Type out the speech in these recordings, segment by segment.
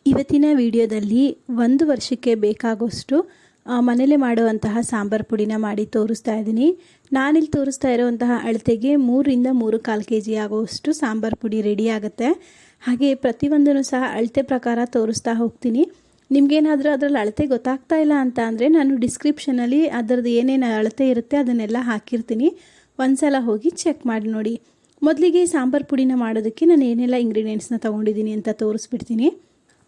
ಇವತ್ತಿನ ವಿಡಿಯೋದಲ್ಲಿ 1 ವರ್ಷಕ್ಕೆ ಬೇಕಾಗುವಷ್ಟು ಮನೆಯಲ್ಲೇ ಮಾಡುವಂತಹ ಸಾಂಬಾರು ಪುಡಿನ ಮಾಡಿ ತೋರಿಸ್ತಾ ಇದ್ದೀನಿ. ನಾನಿಲ್ಲಿ ತೋರಿಸ್ತಾ ಇರುವಂತಹ ಅಳತೆಗೆ 3 ರಿಂದ 3.25 kg ಆಗುವಷ್ಟು ಸಾಂಬಾರು ಪುಡಿ ರೆಡಿ ಆಗುತ್ತೆ. ಹಾಗೆ ಪ್ರತಿಯೊಂದನ್ನು ಸಹ ಅಳತೆ ಪ್ರಕಾರ ತೋರಿಸ್ತಾ ಹೋಗ್ತೀನಿ. ನಿಮಗೇನಾದರೂ ಅದರಲ್ಲಿ ಅಳತೆ ಗೊತ್ತಾಗ್ತಾ ಇಲ್ಲ ಅಂತ ಅಂದರೆ ನಾನು ಡಿಸ್ಕ್ರಿಪ್ಷನಲ್ಲಿ ಅದರದ್ದು ಏನೇನು ಅಳತೆ ಇರುತ್ತೆ ಅದನ್ನೆಲ್ಲ ಹಾಕಿರ್ತೀನಿ. ಒಂದ್ಸಲ ಹೋಗಿ ಚೆಕ್ ಮಾಡಿ ನೋಡಿ. ಮೊದಲಿಗೆ ಸಾಂಬಾರು ಪುಡಿನ ಮಾಡೋದಕ್ಕೆ ನಾನು ಏನೆಲ್ಲ ಇಂಗ್ರೀಡಿಯೆಂಟ್ಸ್ನ ತೊಗೊಂಡಿದ್ದೀನಿ ಅಂತ ತೋರಿಸ್ಬಿಡ್ತೀನಿ.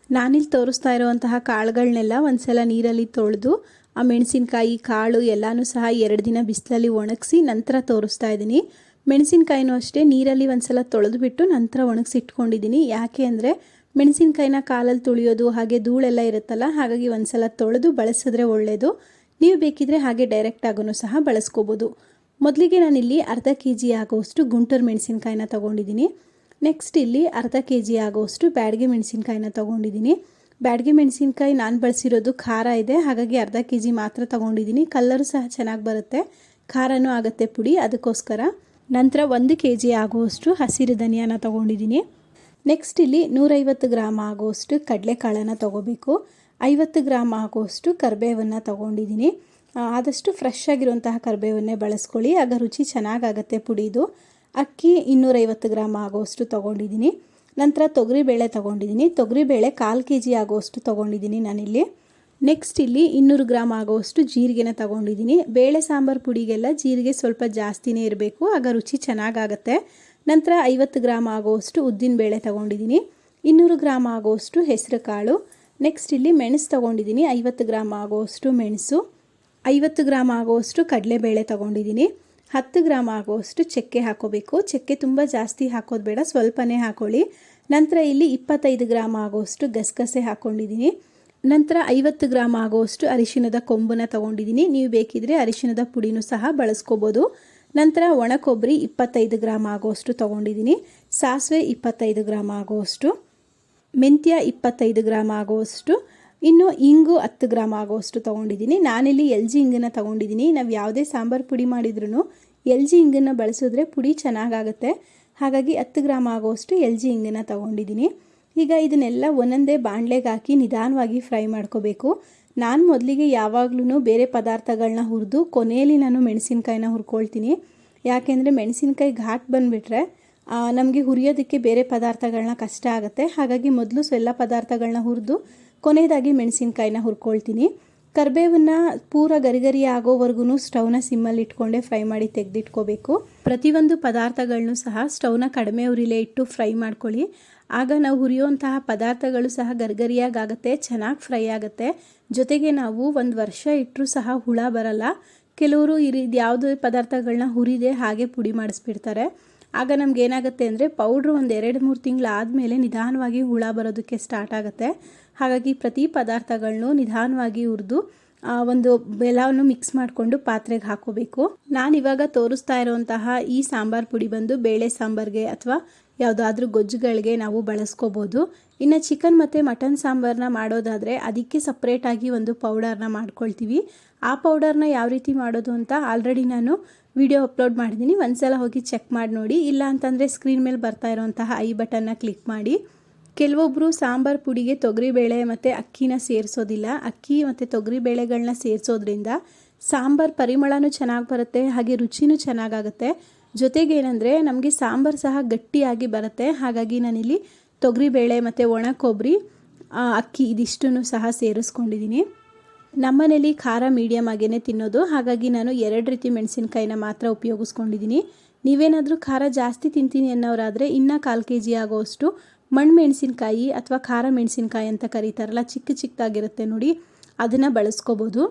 ನಾನಿಲ್ಲಿ ತೋರಿಸ್ತಾ ಇರುವಂತಹ ಕಾಳುಗಳನ್ನೆಲ್ಲ ಒಂದ್ಸಲ ನೀರಲ್ಲಿ ತೊಳೆದು ಆ ಮೆಣಸಿನಕಾಯಿ ಕಾಳು ಎಲ್ಲನೂ ಸಹ 2 ದಿನ ಬಿಸಿಲಲ್ಲಿ ಒಣಗಿಸಿ ನಂತರ ತೋರಿಸ್ತಾ ಇದ್ದೀನಿ. ಮೆಣಸಿನಕಾಯಿನೂ ಅಷ್ಟೇ ನೀರಲ್ಲಿ ಒಂದ್ಸಲ ತೊಳೆದುಬಿಟ್ಟು ನಂತರ ಒಣಗಿಸಿಟ್ಕೊಂಡಿದ್ದೀನಿ. ಯಾಕೆ ಅಂದರೆ ಮೆಣಸಿನಕಾಯಿನ ಕಾಲಲ್ಲಿ ತುಳಿಯೋದು ಹಾಗೆ ಧೂಳೆಲ್ಲ ಇರುತ್ತಲ್ಲ, ಹಾಗಾಗಿ ಒಂದ್ಸಲ ತೊಳೆದು ಬಳಸಿದ್ರೆ ಒಳ್ಳೆಯದು. ನೀವು ಬೇಕಿದ್ರೆ ಹಾಗೆ ಡೈರೆಕ್ಟಾಗೂ ಸಹ ಬಳಸ್ಕೋಬೋದು. ಮೊದಲಿಗೆ ನಾನಿಲ್ಲಿ ಅರ್ಧ kg ಆಗುವಷ್ಟು ಗುಂಟೂರು ಮೆಣಸಿನಕಾಯಿನ ತೊಗೊಂಡಿದ್ದೀನಿ. ನೆಕ್ಸ್ಟ್ ಇಲ್ಲಿ ಅರ್ಧ kg ಆಗುವಷ್ಟು ಬ್ಯಾಡಗೆ ಮೆಣಸಿನಕಾಯಿನ ತೊಗೊಂಡಿದ್ದೀನಿ. ಬ್ಯಾಡಗೆ ಮೆಣಸಿನಕಾಯಿ ನಾನು ಬಳಸಿರೋದು ಖಾರ ಇದೆ, ಹಾಗಾಗಿ ಅರ್ಧ kg ಮಾತ್ರ ತೊಗೊಂಡಿದ್ದೀನಿ. ಕಲ್ಲರು ಸಹ ಚೆನ್ನಾಗಿ ಬರುತ್ತೆ, ಖಾರನೂ ಆಗುತ್ತೆ ಪುಡಿ, ಅದಕ್ಕೋಸ್ಕರ. ನಂತರ 1 kg ಆಗುವಷ್ಟು ಹಸಿರು ಧನಿಯಾನ ತೊಗೊಂಡಿದ್ದೀನಿ. ನೆಕ್ಸ್ಟ್ ಇಲ್ಲಿ 150 ಗ್ರಾಮ್ ಆಗುವಷ್ಟು ಕಡಲೆಕಾಳನ್ನು ತೊಗೋಬೇಕು. 50 ಗ್ರಾಮ್ ಆಗುವಷ್ಟು ಕರಿಬೇವನ್ನು ತೊಗೊಂಡಿದ್ದೀನಿ. ಆದಷ್ಟು ಫ್ರೆಶ್ ಆಗಿರುವಂತಹ ಕರಿಬೇವನ್ನೇ ಬಳಸ್ಕೊಳ್ಳಿ, ಆಗ ರುಚಿ ಚೆನ್ನಾಗಾಗುತ್ತೆ ಪುಡಿದು. ಅಕ್ಕಿ 250 ಗ್ರಾಮ್ ಆಗುವಷ್ಟು ತೊಗೊಂಡಿದ್ದೀನಿ. ನಂತರ ತೊಗರಿಬೇಳೆ ತೊಗೊಂಡಿದ್ದೀನಿ. ತೊಗರಿಬೇಳೆ 1/4 kg ಆಗುವಷ್ಟು ತೊಗೊಂಡಿದ್ದೀನಿ ನಾನಿಲ್ಲಿ. ನೆಕ್ಸ್ಟ್ ಇಲ್ಲಿ 200 ಗ್ರಾಮ್ ಆಗುವಷ್ಟು ಜೀರಿಗೆನ ತೊಗೊಂಡಿದ್ದೀನಿ. ಬೇಳೆ ಸಾಂಬಾರು ಪುಡಿಗೆಲ್ಲ ಜೀರಿಗೆ ಸ್ವಲ್ಪ ಜಾಸ್ತಿನೇ ಇರಬೇಕು, ಆಗ ರುಚಿ ಚೆನ್ನಾಗಾಗುತ್ತೆ. ನಂತರ 50 ಗ್ರಾಮ್ ಆಗುವಷ್ಟು ಉದ್ದಿನಬೇಳೆ ತೊಗೊಂಡಿದ್ದೀನಿ. 200 ಗ್ರಾಮ್ ಆಗುವಷ್ಟು ಹೆಸರು ಕಾಳು. ನೆಕ್ಸ್ಟ್ ಇಲ್ಲಿ ಮೆಣಸು ತೊಗೊಂಡಿದ್ದೀನಿ. 50 ಗ್ರಾಮ್ ಆಗುವಷ್ಟು ಮೆಣಸು. 50 ಗ್ರಾಮ್ ಆಗುವಷ್ಟು ಕಡಲೆಬೇಳೆ ತೊಗೊಂಡಿದ್ದೀನಿ. 10 ಗ್ರಾಮ್ ಆಗುವಷ್ಟು ಚಕ್ಕೆ ಹಾಕೋಬೇಕು. ಚಕ್ಕೆ ತುಂಬ ಜಾಸ್ತಿ ಹಾಕೋದು ಬೇಡ, ಸ್ವಲ್ಪನೇ ಹಾಕೊಳ್ಳಿ. ನಂತರ ಇಲ್ಲಿ 25 ಗ್ರಾಮ್ ಆಗುವಷ್ಟು ಗಸಗಸೆ ಹಾಕ್ಕೊಂಡಿದ್ದೀನಿ. ನಂತರ 50 ಗ್ರಾಮ್ ಆಗುವಷ್ಟು ಅರಿಶಿಣದ ಕೊಂಬನ್ನ ತೊಗೊಂಡಿದ್ದೀನಿ. ನೀವು ಬೇಕಿದ್ರೆ ಅರಿಶಿಣದ ಪುಡಿನೂ ಸಹ ಬಳಸ್ಕೋಬೋದು. ನಂತರ ಒಣ ಕೊಬ್ಬರಿ 25 ಗ್ರಾಮ್ ಆಗುವಷ್ಟು ತೊಗೊಂಡಿದ್ದೀನಿ. ಸಾಸಿವೆ 25 ಗ್ರಾಮ್ ಆಗುವಷ್ಟು, ಮೆಂತ್ಯ 25 ಗ್ರಾಮ್ ಆಗುವಷ್ಟು, ಇನ್ನು ಇಂಗು 10 ಗ್ರಾಮ್ ಆಗುವಷ್ಟು ತೊಗೊಂಡಿದ್ದೀನಿ. ನಾನಿಲ್ಲಿ LG ಇಂಗನ್ನು ತೊಗೊಂಡಿದ್ದೀನಿ. ನಾವು ಯಾವುದೇ ಸಾಂಬಾರು ಪುಡಿ ಮಾಡಿದ್ರೂ LG ಇಂಗನ್ನು ಬಳಸಿದ್ರೆ ಪುಡಿ ಚೆನ್ನಾಗಾಗುತ್ತೆ, ಹಾಗಾಗಿ 10 ಗ್ರಾಮ್ ಆಗುವಷ್ಟು LG ಇಂಗನ್ನು ತೊಗೊಂಡಿದ್ದೀನಿ. ಈಗ ಇದನ್ನೆಲ್ಲ ಒಂದೊಂದೇ ಬಾಣಲೆಗೆ ಹಾಕಿ ನಿಧಾನವಾಗಿ ಫ್ರೈ ಮಾಡ್ಕೋಬೇಕು. ನಾನು ಮೊದಲಿಗೆ ಯಾವಾಗ್ಲೂ ಬೇರೆ ಪದಾರ್ಥಗಳನ್ನ ಹುರಿದು ಕೊನೆಯಲ್ಲಿ ನಾನು ಮೆಣಸಿನ್ಕಾಯಿನ ಹುರ್ಕೊಳ್ತೀನಿ. ಯಾಕೆಂದರೆ ಮೆಣಸಿನ್ಕಾಯಿ ಘಾಟ್ ಬಂದುಬಿಟ್ರೆ ನಮಗೆ ಹುರಿಯೋದಕ್ಕೆ ಬೇರೆ ಪದಾರ್ಥಗಳನ್ನ ಕಷ್ಟ ಆಗುತ್ತೆ. ಹಾಗಾಗಿ ಮೊದಲು ಎಲ್ಲ ಪದಾರ್ಥಗಳನ್ನ ಹುರಿದು ಕೊನೆಯದಾಗಿ ಮೆಣಸಿನ್ಕಾಯಿನ ಹುರ್ಕೊಳ್ತೀನಿ. ಕರಿಬೇವನ್ನ ಪೂರ ಗರಿಗರಿ ಆಗೋವರೆಗೂ ಸ್ಟವ್ನ ಸಿಮ್ಮಲ್ಲಿ ಇಟ್ಕೊಂಡೆ ಫ್ರೈ ಮಾಡಿ ತೆಗೆದಿಟ್ಕೋಬೇಕು. ಪ್ರತಿಯೊಂದು ಪದಾರ್ಥಗಳನ್ನೂ ಸಹ ಸ್ಟವ್ನ ಕಡಿಮೆ ಉರಿಲೇ ಇಟ್ಟು ಫ್ರೈ ಮಾಡ್ಕೊಳ್ಳಿ. ಆಗ ನಾವು ಹುರಿಯುವಂತಹ ಪದಾರ್ಥಗಳು ಸಹ ಗರಿಗರಿಯಾಗುತ್ತೆ, ಚೆನ್ನಾಗಿ ಫ್ರೈ ಆಗುತ್ತೆ. ಜೊತೆಗೆ ನಾವು 1 ವರ್ಷ ಇಟ್ಟರೂ ಸಹ ಹುಳ ಬರಲ್ಲ. ಕೆಲವರು ಯಾವುದೇ ಪದಾರ್ಥಗಳನ್ನ ಹುರಿದೆ ಹಾಗೆ ಪುಡಿ ಮಾಡಿಸ್ಬಿಡ್ತಾರೆ. ಆಗ ನಮ್ಗೆ ಏನಾಗುತ್ತೆ ಅಂದರೆ ಪೌಡ್ರು 1-2-3 ತಿಂಗಳು ಆದಮೇಲೆ ನಿಧಾನವಾಗಿ ಹುಳ ಬರೋದಕ್ಕೆ ಸ್ಟಾರ್ಟ್ ಆಗುತ್ತೆ. ಹಾಗಾಗಿ ಪ್ರತಿ ಪದಾರ್ಥಗಳನ್ನೂ ನಿಧಾನವಾಗಿ ಹುರಿದು ಒಂದು ಎಲ್ಲವನ್ನು ಮಿಕ್ಸ್ ಮಾಡಿಕೊಂಡು ಪಾತ್ರೆಗೆ ಹಾಕೋಬೇಕು. ನಾನಿವಾಗ ತೋರಿಸ್ತಾ ಇರುವಂತಹ ಈ ಸಾಂಬಾರು ಪುಡಿ ಬಂದು ಬೇಳೆ ಸಾಂಬಾರಿಗೆ ಅಥವಾ ಯಾವುದಾದ್ರೂ ಗೊಜ್ಜುಗಳಿಗೆ ನಾವು ಬಳಸ್ಕೋಬೋದು. ಇನ್ನು ಚಿಕನ್ ಮತ್ತು ಮಟನ್ ಸಾಂಬಾರನ್ನ ಮಾಡೋದಾದರೆ ಅದಕ್ಕೆ ಸಪ್ರೇಟಾಗಿ ಒಂದು ಪೌಡರ್ನ ಮಾಡ್ಕೊಳ್ತೀವಿ. ಆ ಪೌಡರ್ನ ಯಾವ ರೀತಿ ಮಾಡೋದು ಅಂತ ಆಲ್ರೆಡಿ ನಾನು ವಿಡಿಯೋ ಅಪ್ಲೋಡ್ ಮಾಡಿದ್ದೀನಿ, ಒಂದ್ಸಲ ಹೋಗಿ ಚೆಕ್ ಮಾಡಿ ನೋಡಿ. ಇಲ್ಲ ಅಂತಂದರೆ ಸ್ಕ್ರೀನ್ ಮೇಲೆ ಬರ್ತಾ ಇರೋಂತಹ ಐ ಬಟನ್ನ ಕ್ಲಿಕ್ ಮಾಡಿ. ಕೆಲವೊಬ್ಬರು ಸಾಂಬಾರು ಪುಡಿಗೆ ತೊಗರಿಬೇಳೆ ಮತ್ತು ಅಕ್ಕಿನ ಸೇರಿಸೋದಿಲ್ಲ. ಅಕ್ಕಿ ಮತ್ತು ತೊಗರಿ ಬೇಳೆಗಳನ್ನ ಸೇರಿಸೋದ್ರಿಂದ ಸಾಂಬಾರು ಪರಿಮಳನೂ ಚೆನ್ನಾಗಿ ಬರುತ್ತೆ, ಹಾಗೆ ರುಚಿನೂ ಚೆನ್ನಾಗಾಗುತ್ತೆ. ಜೊತೆಗೇನೆಂದರೆ ನಮಗೆ ಸಾಂಬಾರು ಸಹ ಗಟ್ಟಿಯಾಗಿ ಬರುತ್ತೆ. ಹಾಗಾಗಿ ನಾನಿಲ್ಲಿ ತೊಗರಿಬೇಳೆ ಮತ್ತು ಒಣ ಕೊಬ್ಬರಿ, ಅಕ್ಕಿ ಇದಿಷ್ಟನ್ನು ಸಹ ಸೇರಿಸ್ಕೊಂಡಿದ್ದೀನಿ. ನಮ್ಮನೇಲಿ ಖಾರ ಮೀಡಿಯಮ್ ಆಗೇ ತಿನ್ನೋದು, ಹಾಗಾಗಿ ನಾನು 2 ರೀತಿ ಮೆಣಸಿನಕಾಯಿನ ಮಾತ್ರ ಉಪಯೋಗಿಸ್ಕೊಂಡಿದ್ದೀನಿ. ನೀವೇನಾದರೂ ಖಾರ ಜಾಸ್ತಿ ತಿಂತೀನಿ ಅನ್ನೋರಾದರೆ ಇನ್ನೂ 1/4 kg ಆಗೋಷ್ಟು ಮಣ್ಣು ಮೆಣಸಿನಕಾಯಿ ಅಥವಾ ಖಾರ ಮೆಣಸಿನಕಾಯಿ ಅಂತ ಕರೀತಾರಲ್ಲ, ಚಿಕ್ಕದಾಗಿರುತ್ತೆ ನೋಡಿ, ಅದನ್ನು ಬಳಸ್ಕೋಬೋದು.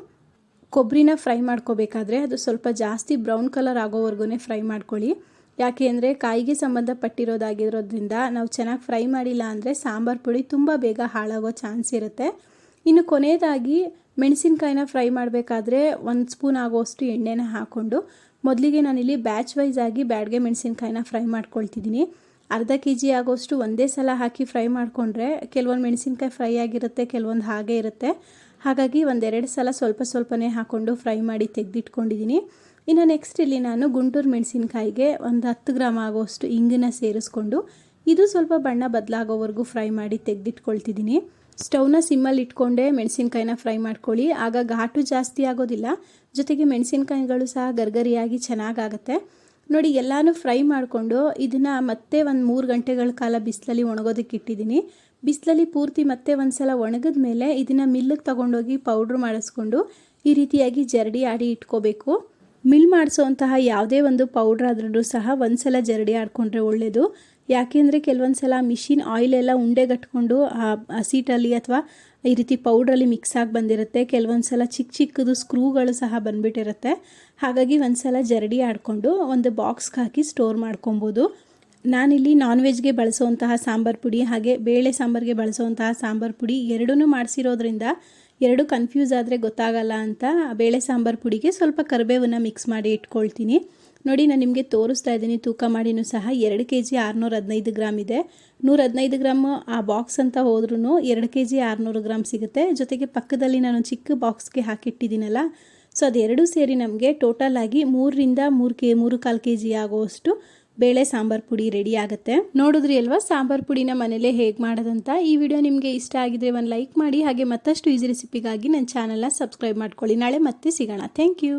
ಕೊಬ್ಬರಿನ ಫ್ರೈ ಮಾಡ್ಕೋಬೇಕಾದ್ರೆ ಅದು ಸ್ವಲ್ಪ ಜಾಸ್ತಿ ಬ್ರೌನ್ ಕಲರ್ ಆಗೋವರೆಗೂ ಫ್ರೈ ಮಾಡ್ಕೊಳ್ಳಿ. ಯಾಕೆ ಅಂದರೆ ಕಾಯಿಗೆ ಸಂಬಂಧಪಟ್ಟಿರೋದಾಗಿರೋದ್ರಿಂದ ನಾವು ಚೆನ್ನಾಗಿ ಫ್ರೈ ಮಾಡಿಲ್ಲ ಅಂದರೆ ಸಾಂಬಾರು ಪುಡಿ ತುಂಬ ಬೇಗ ಹಾಳಾಗೋ ಚಾನ್ಸ್ ಇರುತ್ತೆ. ಇನ್ನು ಕೊನೆಯದಾಗಿ ಮೆಣಸಿನಕಾಯಿನ ಫ್ರೈ ಮಾಡಬೇಕಾದ್ರೆ 1 ಸ್ಪೂನ್ ಆಗೋಷ್ಟು ಎಣ್ಣೆನ ಹಾಕ್ಕೊಂಡು ಮೊದಲಿಗೆ ನಾನಿಲ್ಲಿ ಬ್ಯಾಚ್ ವೈಸ್ ಆಗಿ ಬ್ಯಾಡಗೆ ಮೆಣಸಿನಕಾಯಿನ ಫ್ರೈ ಮಾಡ್ಕೊಳ್ತಿದ್ದೀನಿ. ಅರ್ಧ kg ಆಗೋಷ್ಟು ಒಂದೇ ಸಲ ಹಾಕಿ ಫ್ರೈ ಮಾಡಿಕೊಂಡ್ರೆ ಕೆಲವೊಂದು ಮೆಣಸಿನಕಾಯಿ ಫ್ರೈ ಆಗಿರುತ್ತೆ, ಕೆಲವೊಂದು ಹಾಗೆ ಇರುತ್ತೆ. ಹಾಗಾಗಿ 1-2 ಸಲ ಸ್ವಲ್ಪನೇ ಹಾಕ್ಕೊಂಡು ಫ್ರೈ ಮಾಡಿ ತೆಗೆದಿಟ್ಕೊಂಡಿದ್ದೀನಿ. ಇನ್ನು ನೆಕ್ಸ್ಟ್ ಇಲ್ಲಿ ನಾನು ಗುಂಟೂರು ಮೆಣಸಿನಕಾಯಿಗೆ 10 ಗ್ರಾಮ್ ಆಗೋಷ್ಟು ಇಂಗನ್ನ ಸೇರಿಸ್ಕೊಂಡು ಇದು ಸ್ವಲ್ಪ ಬಣ್ಣ ಬದಲಾಗೋವರೆಗೂ ಫ್ರೈ ಮಾಡಿ ತೆಗೆದಿಟ್ಕೊಳ್ತಿದ್ದೀನಿ. ಸ್ಟವ್ನ ಸಿಮ್ಮಲ್ಲಿ ಇಟ್ಕೊಂಡೆ ಮೆಣಸಿನ್ಕಾಯಿನ ಫ್ರೈ ಮಾಡ್ಕೊಳ್ಳಿ. ಆಗ ಘಾಟು ಜಾಸ್ತಿ ಆಗೋದಿಲ್ಲ, ಜೊತೆಗೆ ಮೆಣಸಿನ್ಕಾಯಿಗಳು ಸಹ ಗರ್ಗರಿಯಾಗಿ ಚೆನ್ನಾಗಾಗತ್ತೆ. ನೋಡಿ, ಎಲ್ಲನೂ ಫ್ರೈ ಮಾಡಿಕೊಂಡು ಇದನ್ನು ಮತ್ತೆ ಒಂದು 3 ಗಂಟೆಗಳ ಕಾಲ ಬಿಸಿಲಲ್ಲಿ ಒಣಗೋದಕ್ಕೆ ಇಟ್ಟಿದ್ದೀನಿ. ಬಿಸಿಲಲ್ಲಿ ಪೂರ್ತಿ ಮತ್ತೆ ಒಂದು ಸಲ ಒಣಗಿದ ಮೇಲೆ ಇದನ್ನು ಮಿಲ್ಲಿಗೆ ತೊಗೊಂಡೋಗಿ ಪೌಡ್ರ್ ಮಾಡಿಸ್ಕೊಂಡು ಈ ರೀತಿಯಾಗಿ ಜರಡಿ ಆಡಿ ಇಟ್ಕೋಬೇಕು. ಮಿಲ್ ಮಾಡಿಸೋಂತಹ ಯಾವುದೇ ಒಂದು ಪೌಡ್ರ್ ಆದ್ರೂ ಸಹ ಒಂದು ಸಲ ಜರಡಿ ಆಡಿಕೊಂಡ್ರೆ ಒಳ್ಳೆಯದು. ಯಾಕೆಂದರೆ ಕೆಲವೊಂದು ಸಲ ಮಿಷಿನ್ ಆಯಿಲೆಲ್ಲ ಉಂಡೆಗಟ್ಕೊಂಡು ಹಸೀಟಲ್ಲಿ ಅಥವಾ ಈ ರೀತಿ ಪೌಡ್ರಲ್ಲಿ ಮಿಕ್ಸ್ ಆಗಿ ಬಂದಿರುತ್ತೆ. ಕೆಲವೊಂದು ಸಲ ಚಿಕ್ಕದು ಸ್ಕ್ರೂಗಳು ಸಹ ಬಂದುಬಿಟ್ಟಿರುತ್ತೆ. ಹಾಗಾಗಿ ಒಂದು ಸಲ ಜರಡಿ ಆಡಿಕೊಂಡು ಒಂದು ಬಾಕ್ಸ್ಗೆ ಹಾಕಿ ಸ್ಟೋರ್ ಮಾಡ್ಕೊಬೋದು. ನಾನಿಲ್ಲಿ ನಾನ್ ವೆಜ್ಗೆ ಬಳಸುವಂತಹ ಸಾಂಬಾರು ಪುಡಿ ಹಾಗೆ ಬೇಳೆ ಸಾಂಬಾರಿಗೆ ಬಳಸುವಂತಹ ಸಾಂಬಾರು ಪುಡಿ ಎರಡೂ ಮಾಡಿಸಿರೋದ್ರಿಂದ ಎರಡು ಕನ್ಫ್ಯೂಸ್ ಆದರೆ ಗೊತ್ತಾಗಲ್ಲ ಅಂತ ಬೇಳೆ ಸಾಂಬಾರು ಪುಡಿಗೆ ಸ್ವಲ್ಪ ಕರಿಬೇವನ್ನ ಮಿಕ್ಸ್ ಮಾಡಿ ಇಟ್ಕೊಳ್ತೀನಿ. ನೋಡಿ, ನಾನು ನಿಮಗೆ ತೋರಿಸ್ತಾ ಇದ್ದೀನಿ. ತೂಕ ಮಾಡಿನೂ ಸಹ 2 kg 615 ಗ್ರಾಮ್ ಇದೆ. 115 ಗ್ರಾಮ್ ಆ ಬಾಕ್ಸ್ ಅಂತ ಹೋದ್ರೂ 2 kg 600 ಗ್ರಾಮ್ ಸಿಗುತ್ತೆ. ಜೊತೆಗೆ ಪಕ್ಕದಲ್ಲಿ ನಾನು ಚಿಕ್ಕ ಬಾಕ್ಸ್ಗೆ ಹಾಕಿಟ್ಟಿದ್ದೀನಲ್ಲ, ಸೊ ಅದೆರಡೂ ಸೇರಿ ನಮಗೆ ಟೋಟಲ್ ಆಗಿ 3ರಿಂದ 3.25 kg ಆಗುವಷ್ಟು ಬೇಳೆ ಸಾಂಬಾರು ಪುಡಿ ರೆಡಿ ಆಗುತ್ತೆ. ನೋಡಿದ್ರಿ ಅಲ್ವಾ ಸಾಂಬಾರು ಪುಡಿನ ಮನೇಲೇ ಹೇಗೆ ಮಾಡೋದಂತ. ಈ ವಿಡಿಯೋ ನಿಮಗೆ ಇಷ್ಟ ಆಗಿದ್ರೆ ಒಂದು ಲೈಕ್ ಮಾಡಿ, ಹಾಗೆ ಮತ್ತಷ್ಟು ಈಸಿ ರೆಸಿಪಿಗಾಗಿ ನನ್ನ ಚಾನಲ್ನ ಸಬ್ಸ್ಕ್ರೈಬ್ ಮಾಡ್ಕೊಳ್ಳಿ. ನಾಳೆ ಮತ್ತೆ ಸಿಗೋಣ. Thank you.